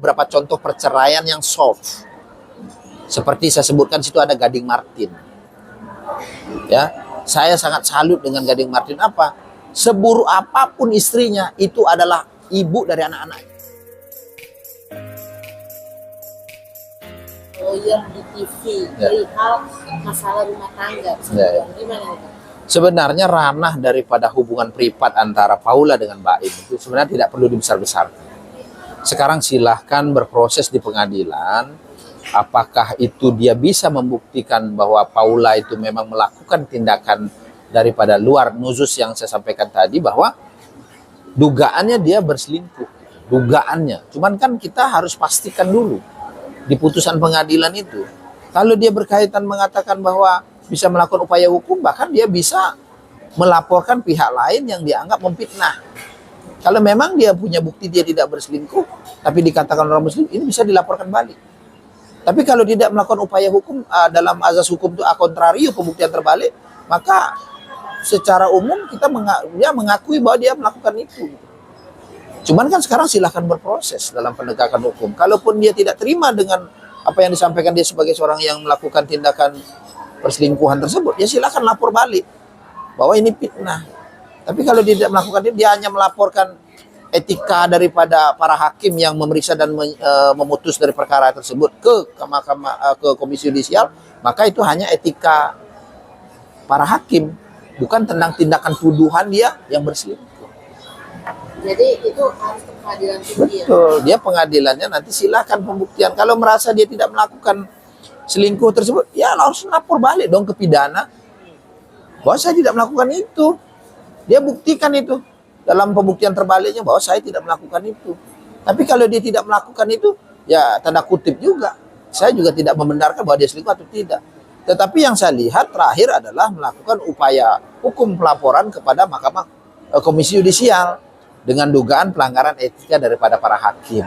beberapa contoh perceraian yang soft. Seperti saya sebutkan situ ada Gading Martin. Ya, saya sangat salut dengan Gading Martin. Apa? Seburuk apapun istrinya, itu adalah ibu dari anak-anaknya. Lawyer di TV, perihal masalah rumah tangga. Gimana itu? Sebenarnya ranah daripada hubungan privat antara Paula dengan Baim itu sebenarnya tidak perlu dibesar-besarkan. Sekarang silahkan berproses di pengadilan. Apakah itu dia bisa membuktikan bahwa Paula itu memang melakukan tindakan daripada luar nuzus yang saya sampaikan tadi, bahwa dugaannya dia berselingkuh. Dugaannya. Cuman kan kita harus pastikan dulu di putusan pengadilan itu. Kalau dia berkaitan mengatakan bahwa bisa melakukan upaya hukum, bahkan dia bisa melaporkan pihak lain yang dianggap memfitnah. Kalau memang dia punya bukti dia tidak berselingkuh, tapi dikatakan orang muslim, ini bisa dilaporkan balik. Tapi kalau tidak melakukan upaya hukum, dalam azas hukum itu a contrario, pembuktian terbalik, maka secara umum kita dia mengakui bahwa dia melakukan itu. Cuman kan sekarang silahkan berproses dalam penegakan hukum. Kalaupun dia tidak terima dengan apa yang disampaikan dia sebagai seorang yang melakukan tindakan perselingkuhan tersebut, ya silahkan lapor balik bahwa ini fitnah. Tapi kalau dia tidak melakukan itu, dia hanya melaporkan etika daripada para hakim yang memeriksa dan memutus dari perkara tersebut ke Komisi Yudisial, maka itu hanya etika para hakim, bukan tentang tindakan tuduhan dia yang berselingkuh. Jadi itu harus ke pengadilan tinggi. Betul, dia pengadilannya nanti silahkan pembuktian. Kalau merasa dia tidak melakukan selingkuh tersebut, ya harus lapor balik dong ke pidana bahwa saya tidak melakukan itu. Dia buktikan itu dalam pembuktian terbaliknya bahwa saya tidak melakukan itu. Tapi kalau dia tidak melakukan itu, ya tanda kutip juga, saya juga tidak membenarkan bahwa dia selingkuh atau tidak. Tetapi yang saya lihat terakhir adalah melakukan upaya hukum pelaporan kepada Mahkamah Komisi Yudisial dengan dugaan pelanggaran etika daripada para hakim,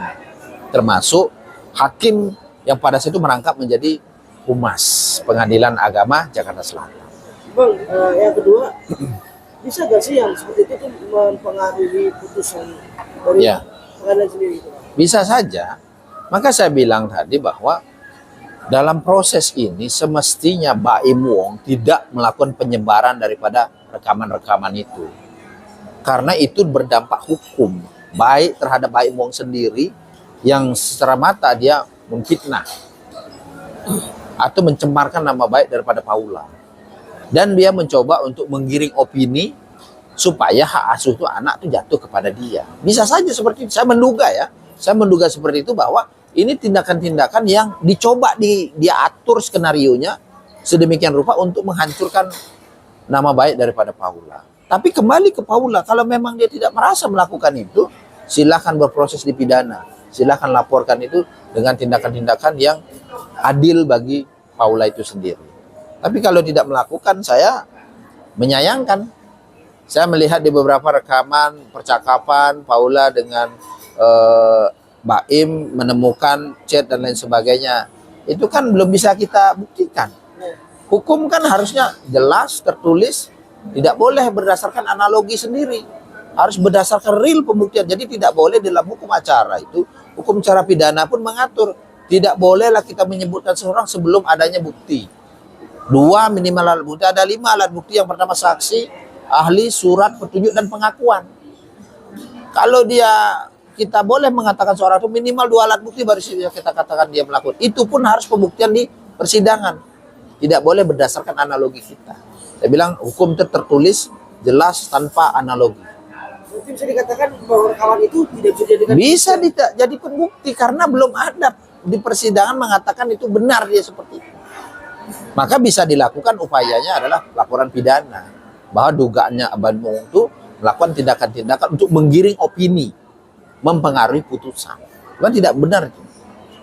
termasuk hakim yang pada saat itu merangkap menjadi Humas Pengadilan Agama Jakarta Selatan. Bang, yang kedua, bisa gak sih yang seperti itu tuh mempengaruhi putusan dari pengadilan sendiri? Bisa saja. Maka saya bilang tadi bahwa dalam proses ini semestinya Baim Wong tidak melakukan penyebaran daripada rekaman-rekaman itu. Karena itu berdampak hukum, baik terhadap Baim Wong sendiri yang secara mata dia memfitnah atau mencemarkan nama baik daripada Paula. Dan dia mencoba untuk menggiring opini supaya hak asuh itu anak itu jatuh kepada dia. Bisa saja seperti itu. Saya menduga seperti itu, bahwa ini tindakan-tindakan yang dicoba dia atur skenarionya sedemikian rupa untuk menghancurkan nama baik daripada Paula. Tapi kembali ke Paula, kalau memang dia tidak merasa melakukan itu, silakan berproses di pidana. Silakan laporkan itu dengan tindakan-tindakan yang adil bagi Paula itu sendiri. Tapi kalau tidak melakukan, saya menyayangkan. Saya melihat di beberapa rekaman percakapan Paula dengan Baim, menemukan chat dan lain sebagainya. Itu kan belum bisa kita buktikan. Hukum kan harusnya jelas, tertulis, tidak boleh berdasarkan analogi sendiri. Harus berdasarkan real pembuktian. Jadi tidak boleh dalam hukum acara itu, hukum acara pidana pun mengatur. Tidak bolehlah kita menyebutkan seseorang sebelum adanya bukti. 2 minimal alat bukti, ada 5 alat bukti. Yang pertama saksi, ahli, surat, petunjuk, dan pengakuan. Kalau kita boleh mengatakan seorang itu minimal 2 alat bukti baru kita katakan dia melakukan. Itu pun harus pembuktian di persidangan. Tidak boleh berdasarkan analogi kita. Saya bilang hukum itu tertulis, jelas, tanpa analogi. Mungkin bisa dikatakan bahwa rekaman itu tidak bisa dijadikan bisa jadi pembukti karena belum ada di persidangan mengatakan itu benar dia seperti itu. Maka bisa dilakukan upayanya adalah laporan pidana bahwa dugaannya Baim Wong itu melakukan tindakan-tindakan untuk menggiring opini, mempengaruhi putusan. Itu tidak benar.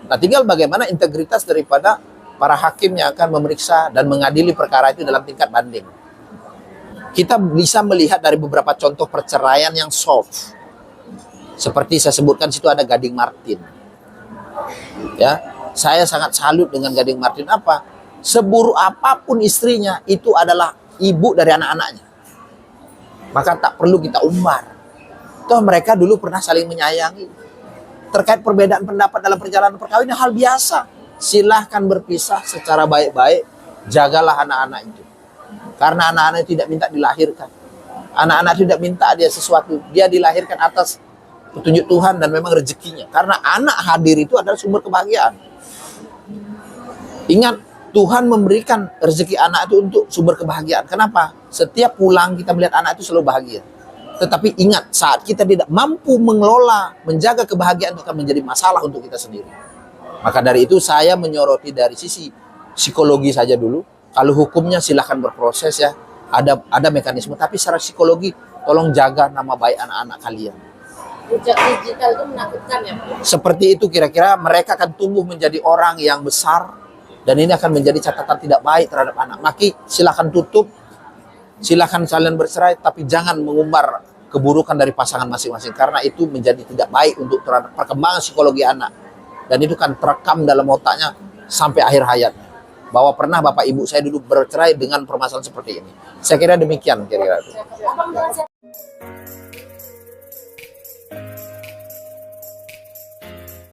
Nah, tinggal bagaimana integritas daripada para hakim yang akan memeriksa dan mengadili perkara itu dalam tingkat banding. Kita bisa melihat dari beberapa contoh perceraian yang soft. Seperti saya sebutkan situ ada Gading Martin. Ya, saya sangat salut dengan Gading Martin. Apa? Seburuk apapun istrinya, itu adalah ibu dari anak-anaknya. Maka tak perlu kita umbar. Toh mereka dulu pernah saling menyayangi. terkait perbedaan pendapat dalam perjalanan perkawinan hal biasa. Silahkan berpisah secara baik-baik, jagalah anak-anak itu. Karena anak-anak itu tidak minta dilahirkan. Anak-anak tidak minta dia sesuatu, dia dilahirkan atas petunjuk Tuhan dan memang rezekinya. Karena anak hadir itu adalah sumber kebahagiaan. Ingat, Tuhan memberikan rezeki anak itu untuk sumber kebahagiaan. Kenapa? Setiap pulang kita melihat anak itu selalu bahagia. Tetapi ingat, saat kita tidak mampu mengelola, menjaga kebahagiaan itu akan menjadi masalah untuk kita sendiri. Maka dari itu saya menyoroti dari sisi psikologi saja dulu. Kalau hukumnya silahkan berproses ya. Ada mekanisme, tapi secara psikologi tolong jaga nama baik anak-anak kalian. Jejak digital itu menakutkan ya, Pak? Seperti itu kira-kira mereka akan tumbuh menjadi orang yang besar dan ini akan menjadi catatan tidak baik terhadap anak. Maki silahkan tutup, silahkan kalian bercerai, tapi jangan mengumbar keburukan dari pasangan masing-masing karena itu menjadi tidak baik untuk terhadap perkembangan psikologi anak dan itu kan terekam dalam otaknya sampai akhir hayatnya. Bahwa pernah bapak ibu saya dulu bercerai dengan permasalahan seperti ini. Saya kira demikian kira-kira. Abang dengan